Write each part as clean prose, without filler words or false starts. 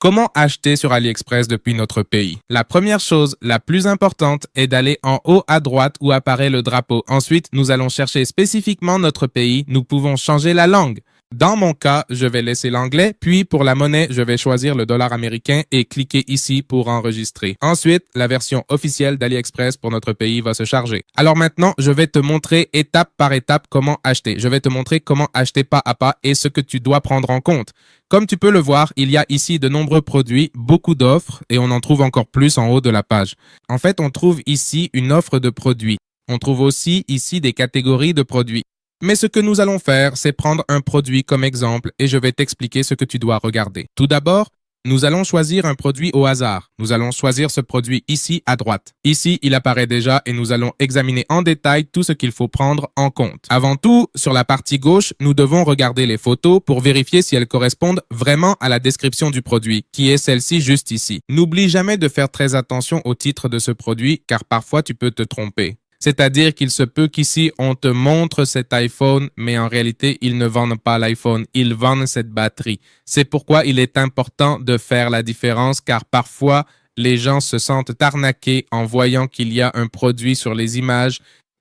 Comment acheter sur AliExpress depuis notre pays? La première chose, la plus importante, est d'aller en haut à droite où apparaît le drapeau. Ensuite, nous allons chercher spécifiquement notre pays. Nous pouvons changer la langue. Dans mon cas, je vais laisser l'anglais, puis pour la monnaie, je vais choisir le dollar américain et cliquer ici pour enregistrer. Ensuite, la version officielle d'AliExpress pour notre pays va se charger. Alors maintenant, je vais te montrer étape par étape comment acheter. Je vais te montrer comment acheter pas à pas et ce que tu dois prendre en compte. Comme tu peux le voir, il y a ici de nombreux produits, beaucoup d'offres et on en trouve encore plus en haut de la page. En fait, on trouve ici une offre de produits. On trouve aussi ici des catégories de produits. Mais ce que nous allons faire, c'est prendre un produit comme exemple et je vais t'expliquer ce que tu dois regarder. Tout d'abord, nous allons choisir un produit au hasard. Nous allons choisir ce produit ici à droite. Ici, il apparaît déjà et nous allons examiner en détail tout ce qu'il faut prendre en compte. Avant tout, sur la partie gauche, nous devons regarder les photos pour vérifier si elles correspondent vraiment à la description du produit, qui est celle-ci juste ici. N'oublie jamais de faire très attention au titre de ce produit car parfois tu peux te tromper. C'est-à-dire qu'il se peut qu'ici, on te montre cet iPhone, mais en réalité, ils ne vendent pas l'iPhone, ils vendent cette batterie. C'est pourquoi il est important de faire la différence, car parfois, les gens se sentent arnaqués en voyant qu'il y a un produit sur les images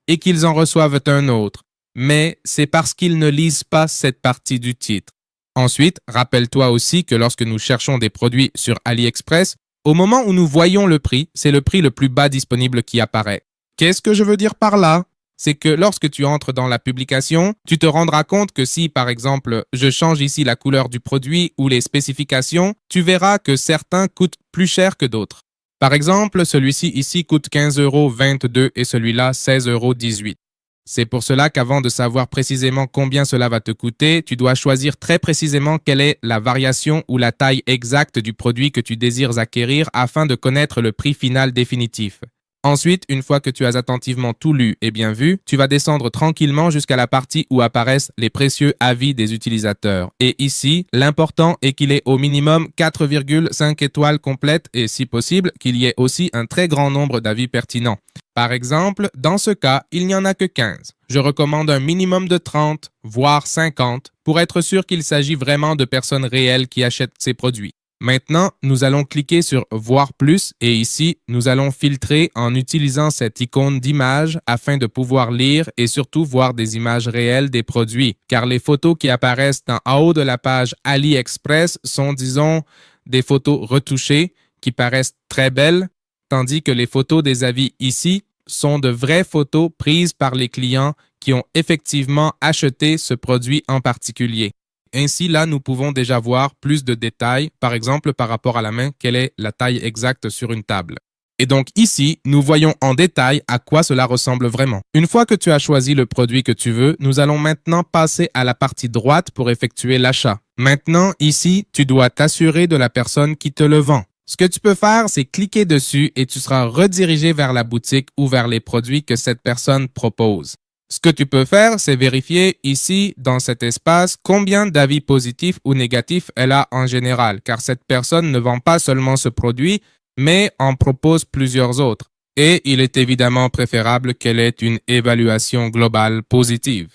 et qu'ils en reçoivent un autre. Mais c'est parce qu'ils ne lisent pas cette partie du titre. Ensuite, rappelle-toi aussi que lorsque nous cherchons des produits sur AliExpress, au moment où nous voyons le prix, c'est le prix le plus bas disponible qui apparaît. Qu'est-ce que je veux dire par là? C'est que lorsque tu entres dans la publication, tu te rendras compte que si, par exemple, je change ici la couleur du produit ou les spécifications, tu verras que certains coûtent plus cher que d'autres. Par exemple, celui-ci ici coûte 15,22 € et celui-là 16,18 €. C'est pour cela qu'avant de savoir précisément combien cela va te coûter, tu dois choisir très précisément quelle est la variation ou la taille exacte du produit que tu désires acquérir afin de connaître le prix final définitif. Ensuite, une fois que tu as attentivement tout lu et bien vu, tu vas descendre tranquillement jusqu'à la partie où apparaissent les précieux avis des utilisateurs. Et ici, l'important est qu'il ait au minimum 4,5 étoiles complètes et si possible, qu'il y ait aussi un très grand nombre d'avis pertinents. Par exemple, dans ce cas, il n'y en a que 15. Je recommande un minimum de 30, voire 50, pour être sûr qu'il s'agit vraiment de personnes réelles qui achètent ces produits. Maintenant, nous allons cliquer sur « Voir plus » et ici, nous allons filtrer en utilisant cette icône d'image afin de pouvoir lire et surtout voir des images réelles des produits, car les photos qui apparaissent en haut de la page AliExpress sont, disons, des photos retouchées qui paraissent très belles, tandis que les photos des avis ici sont de vraies photos prises par les clients qui ont effectivement acheté ce produit en particulier. Ainsi, là, nous pouvons déjà voir plus de détails, par exemple par rapport à la main, quelle est la taille exacte sur une table. Et donc ici, nous voyons en détail à quoi cela ressemble vraiment. Une fois que tu as choisi le produit que tu veux, nous allons maintenant passer à la partie droite pour effectuer l'achat. Maintenant, ici, tu dois t'assurer de la personne qui te le vend. Ce que tu peux faire, c'est cliquer dessus et tu seras redirigé vers la boutique ou vers les produits que cette personne propose. Ce que tu peux faire, c'est vérifier ici, dans cet espace, combien d'avis positifs ou négatifs elle a en général, car cette personne ne vend pas seulement ce produit, mais en propose plusieurs autres. Et il est évidemment préférable qu'elle ait une évaluation globale positive.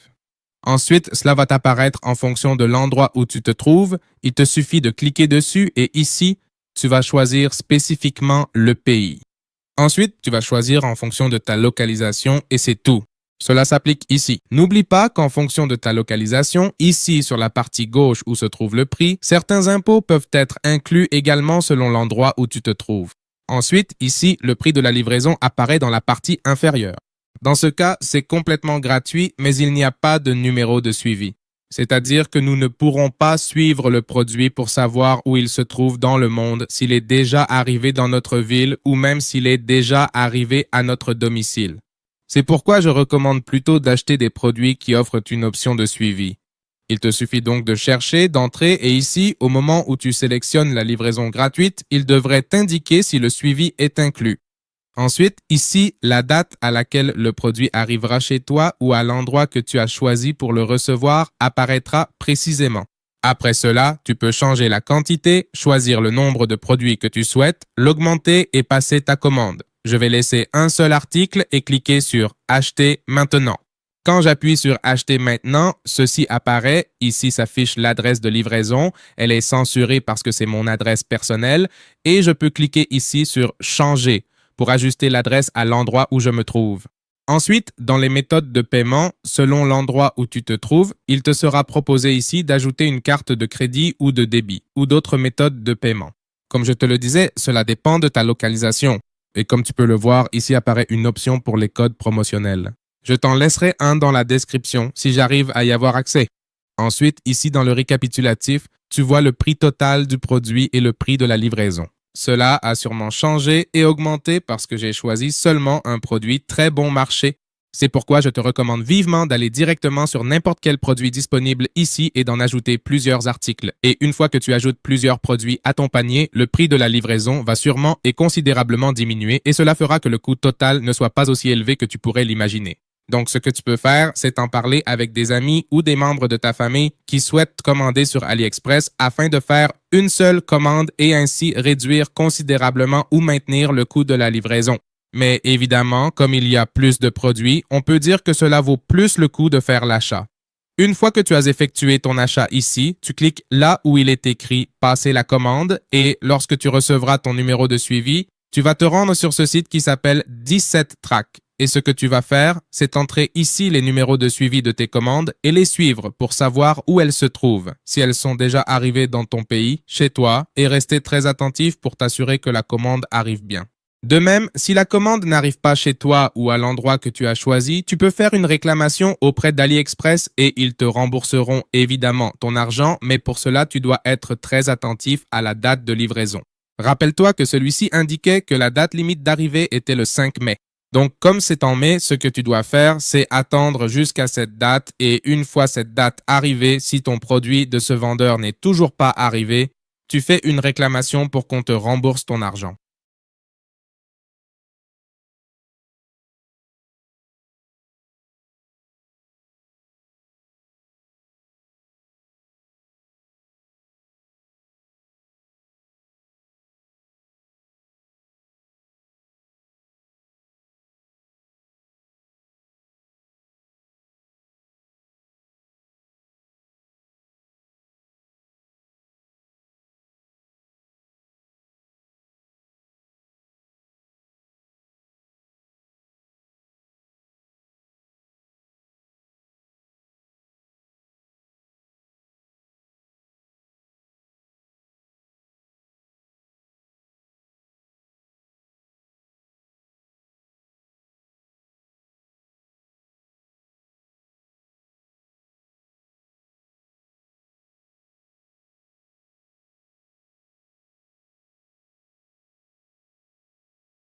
Ensuite, cela va t'apparaître en fonction de l'endroit où tu te trouves. Il te suffit de cliquer dessus et ici, tu vas choisir spécifiquement le pays. Ensuite, tu vas choisir en fonction de ta localisation et c'est tout. Cela s'applique ici. N'oublie pas qu'en fonction de ta localisation, ici sur la partie gauche où se trouve le prix, certains impôts peuvent être inclus également selon l'endroit où tu te trouves. Ensuite, ici, le prix de la livraison apparaît dans la partie inférieure. Dans ce cas, c'est complètement gratuit, mais il n'y a pas de numéro de suivi. C'est-à-dire que nous ne pourrons pas suivre le produit pour savoir où il se trouve dans le monde, s'il est déjà arrivé dans notre ville ou même s'il est déjà arrivé à notre domicile. C'est pourquoi je recommande plutôt d'acheter des produits qui offrent une option de suivi. Il te suffit donc de chercher, d'entrer et ici, au moment où tu sélectionnes la livraison gratuite, il devrait t'indiquer si le suivi est inclus. Ensuite, ici, la date à laquelle le produit arrivera chez toi ou à l'endroit que tu as choisi pour le recevoir apparaîtra précisément. Après cela, tu peux changer la quantité, choisir le nombre de produits que tu souhaites, l'augmenter et passer ta commande. Je vais laisser un seul article et cliquer sur « Acheter maintenant ». Quand j'appuie sur Acheter maintenant, ceci apparaît. Ici s'affiche l'adresse de livraison. Elle est censurée parce que c'est mon adresse personnelle. Et je peux cliquer ici sur Changer pour ajuster l'adresse à l'endroit où je me trouve. Ensuite, dans les méthodes de paiement, selon l'endroit où tu te trouves, il te sera proposé ici d'ajouter une carte de crédit ou de débit, ou d'autres méthodes de paiement. Comme je te le disais, cela dépend de ta localisation. Et comme tu peux le voir, ici apparaît une option pour les codes promotionnels. Je t'en laisserai un dans la description si j'arrive à y avoir accès. Ensuite, ici dans le récapitulatif, tu vois le prix total du produit et le prix de la livraison. Cela a sûrement changé et augmenté parce que j'ai choisi seulement un produit très bon marché. C'est pourquoi je te recommande vivement d'aller directement sur n'importe quel produit disponible ici et d'en ajouter plusieurs articles. Et une fois que tu ajoutes plusieurs produits à ton panier, le prix de la livraison va sûrement et considérablement diminuer et cela fera que le coût total ne soit pas aussi élevé que tu pourrais l'imaginer. Donc, ce que tu peux faire, c'est en parler avec des amis ou des membres de ta famille qui souhaitent commander sur AliExpress afin de faire une seule commande et ainsi réduire considérablement ou maintenir le coût de la livraison. Mais évidemment, comme il y a plus de produits, on peut dire que cela vaut plus le coût de faire l'achat. Une fois que tu as effectué ton achat ici, tu cliques là où il est écrit « Passer la commande » et lorsque tu recevras ton numéro de suivi, tu vas te rendre sur ce site qui s'appelle 17 Track. Et ce que tu vas faire, c'est entrer ici les numéros de suivi de tes commandes et les suivre pour savoir où elles se trouvent, si elles sont déjà arrivées dans ton pays, chez toi, et rester très attentif pour t'assurer que la commande arrive bien. De même, si la commande n'arrive pas chez toi ou à l'endroit que tu as choisi, tu peux faire une réclamation auprès d'AliExpress et ils te rembourseront évidemment ton argent, mais pour cela, tu dois être très attentif à la date de livraison. Rappelle-toi que celui-ci indiquait que la date limite d'arrivée était le 5 mai. Donc, comme c'est en mai, ce que tu dois faire, c'est attendre jusqu'à cette date et une fois cette date arrivée, si ton produit de ce vendeur n'est toujours pas arrivé, tu fais une réclamation pour qu'on te rembourse ton argent.